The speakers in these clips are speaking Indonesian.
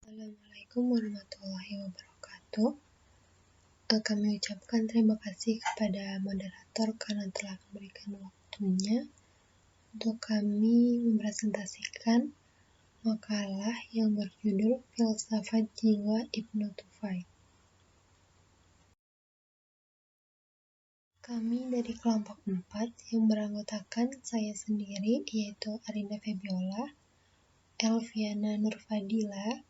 Assalamualaikum warahmatullahi wabarakatuh. Kami ucapkan terima kasih kepada moderator karena telah memberikan waktunya untuk kami mempresentasikan makalah yang berjudul Filsafat Jiwa Ibnu Tufail. Kami dari kelompok 4 yang beranggotakan saya sendiri, yaitu Arinda Febiola, Elviana Nurfadila,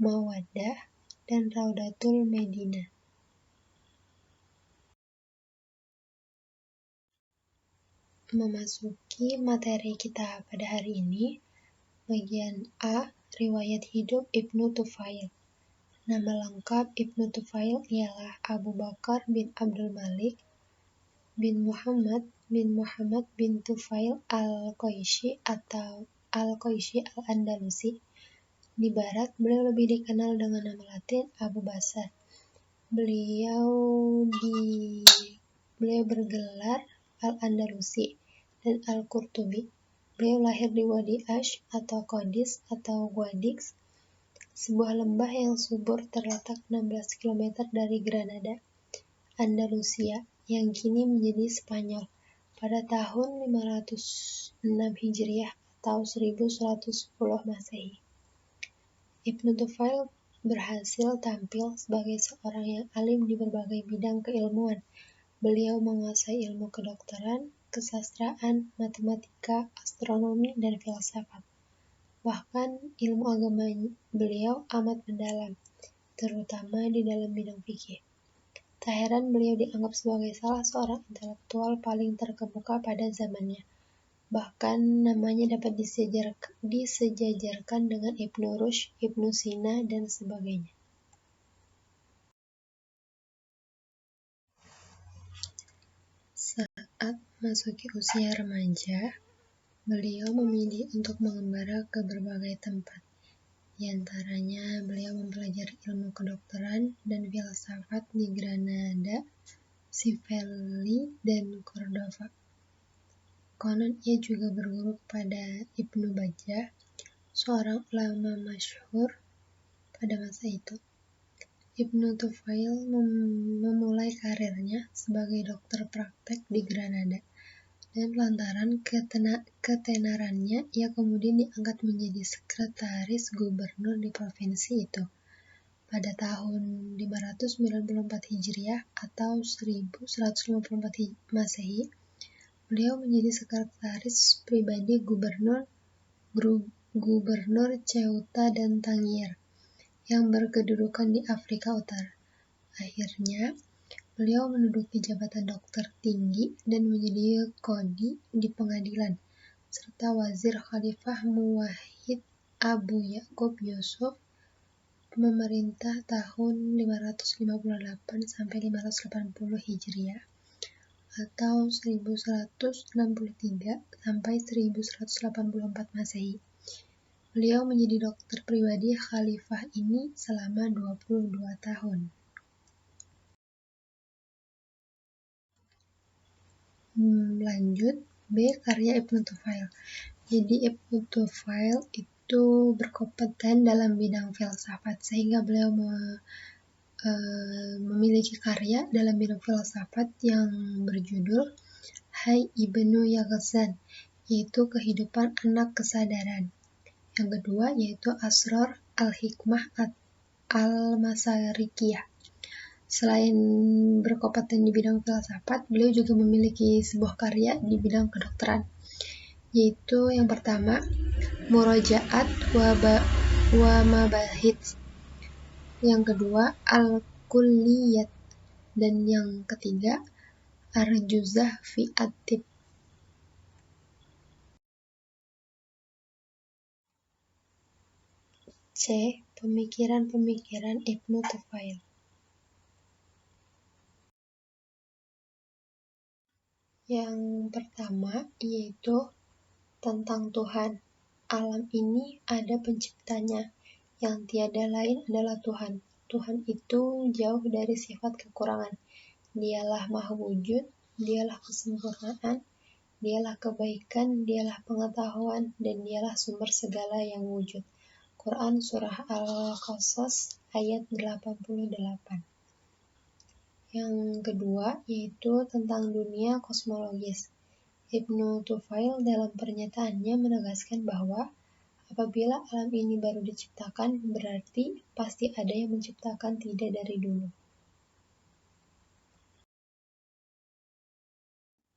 Mawaddah, dan Raudatul Medina. Memasuki materi kita pada hari ini, bagian A, Riwayat Hidup Ibnu Tufail. Nama lengkap Ibnu Tufail ialah Abu Bakar bin Abdul Malik bin Muhammad bin Tufail al-Quraisy atau al-Quraisy al-Andalusi. Di barat, beliau lebih dikenal dengan nama latin Abu Basar. Beliau bergelar Al-Andalusi dan Al-Qurtubi. Beliau lahir di Wadi Ash atau Qadis atau Guadix, sebuah lembah yang subur terletak 16 km dari Granada, Andalusia, yang kini menjadi Spanyol, pada tahun 506 Hijriah atau 1110 Masehi. Ibnu Tufail berhasil tampil sebagai seorang yang alim di berbagai bidang keilmuan. Beliau menguasai ilmu kedokteran, kesastraan, matematika, astronomi, dan filsafat. Bahkan ilmu agama beliau amat mendalam, terutama di dalam bidang fikih. Tak heran beliau dianggap sebagai salah seorang intelektual paling terkemuka pada zamannya. Bahkan namanya dapat disejajarkan dengan Ibnu Rushd, Ibnu Sina, dan sebagainya. Saat memasuki usia remaja, beliau memilih untuk mengembara ke berbagai tempat. Di antaranya, beliau mempelajari ilmu kedokteran dan filsafat di Granada, Sivelli, dan Cordova. Konon ia juga berguru kepada Ibnu Bajjah, seorang ulama masyhur pada masa itu. Ibnu Tufail memulai karirnya sebagai dokter praktek di Granada, dan lantaran ketenarannya, ia kemudian diangkat menjadi sekretaris gubernur di provinsi itu. Pada tahun 594 Hijriah atau 1154 Masehi, beliau menjadi sekretaris pribadi gubernur Ceuta dan Tangier yang berkedudukan di Afrika Utara. Akhirnya, beliau menduduki jabatan dokter tinggi dan menjadi qadhi di pengadilan, serta wazir Khalifah Muwahhid Abu Ya'qub Yusuf, memerintah tahun 558 sampai 580 Hijriah atau 1163 sampai 1184 Masehi. Beliau menjadi dokter pribadi khalifah ini selama 22 tahun. Lanjut, B. Karya Ibnu Tufail. Jadi Ibnu Tufail itu berkompeten dalam bidang filsafat, sehingga beliau memiliki karya dalam bidang filsafat yang berjudul Hai Ibnu Yaghzan, yaitu kehidupan anak kesadaran. Yang kedua yaitu Asror al-Hikmah al-Masarikiyah. Selain berkompeten di bidang filsafat, beliau juga memiliki sebuah karya di bidang kedokteran, yaitu yang pertama Murajaat wa Mabahits, yang kedua Al-Kulliyat, dan yang ketiga Arjuzah fi At-Tib. C. Pemikiran-pemikiran Ibnu Tufail. Yang pertama yaitu tentang Tuhan. Alam ini ada penciptanya, yang tiada lain adalah Tuhan. Tuhan itu jauh dari sifat kekurangan. Dialah Maha Wujud, dialah kesempurnaan, dialah kebaikan, dialah pengetahuan, dan dialah sumber segala yang wujud. Al-Quran Surah Al-Qasas ayat 88. Yang kedua yaitu tentang dunia kosmologis. Ibnu Tufail dalam pernyataannya menegaskan bahwa apabila alam ini baru diciptakan, berarti pasti ada yang menciptakan tidak dari dulu.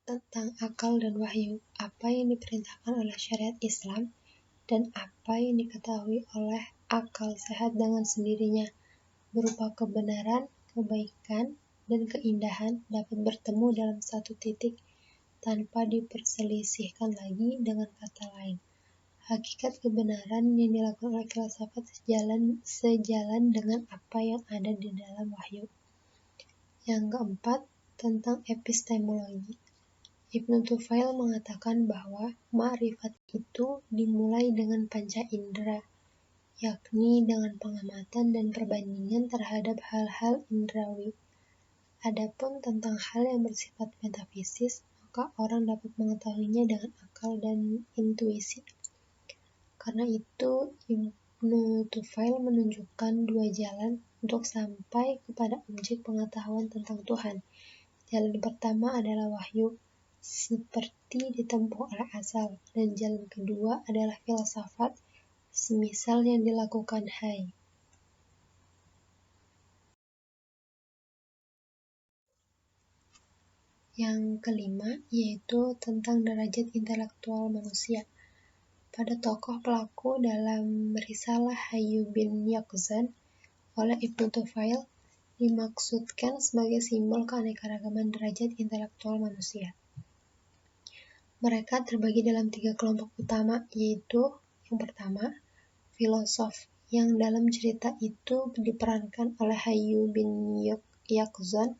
Tentang akal dan wahyu, apa yang diperintahkan oleh syariat Islam dan apa yang diketahui oleh akal sehat dengan sendirinya berupa kebenaran, kebaikan, dan keindahan dapat bertemu dalam satu titik tanpa diperselisihkan lagi. Dengan kata lain, hakikat kebenaran yang dilakukan oleh filsafat sejalan dengan apa yang ada di dalam wahyu. Yang keempat, tentang epistemologi. Ibnu Tufail mengatakan bahwa ma'rifat itu dimulai dengan panca indera, yakni dengan pengamatan dan perbandingan terhadap hal-hal indrawi. Adapun tentang hal yang bersifat metafisis, maka orang dapat mengetahuinya dengan akal dan intuisi. Karena itu, Ibnu Tufail menunjukkan dua jalan untuk sampai kepada objek pengetahuan tentang Tuhan. Jalan pertama adalah wahyu, seperti ditempuh oleh asal, dan jalan kedua adalah filsafat, semisal yang dilakukan Hay. Yang kelima yaitu tentang derajat intelektual manusia. Pada tokoh pelaku dalam Risalah Hayyu bin Yaqzan oleh Ibnu Tufail dimaksudkan sebagai simbol keanekaragaman derajat intelektual manusia. Mereka terbagi dalam 3 kelompok utama, yaitu yang pertama, filosof, yang dalam cerita itu diperankan oleh Hayyu bin Yaqzan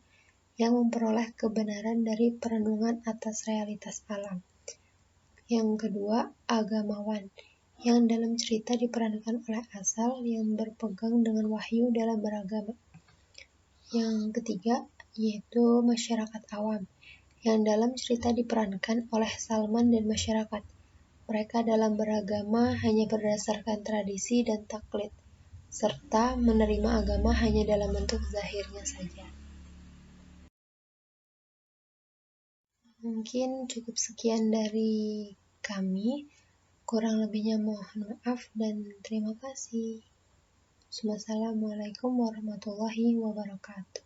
yang memperoleh kebenaran dari perenungan atas realitas alam. Yang kedua, agamawan, yang dalam cerita diperankan oleh Asal yang berpegang dengan wahyu dalam beragama. Yang ketiga, yaitu masyarakat awam, yang dalam cerita diperankan oleh Salman dan masyarakat. Mereka dalam beragama hanya berdasarkan tradisi dan taklid, serta menerima agama hanya dalam bentuk zahirnya saja. Mungkin cukup sekian dari kami. Kurang lebihnya mohon maaf dan terima kasih. Wassalamualaikum warahmatullahi wabarakatuh.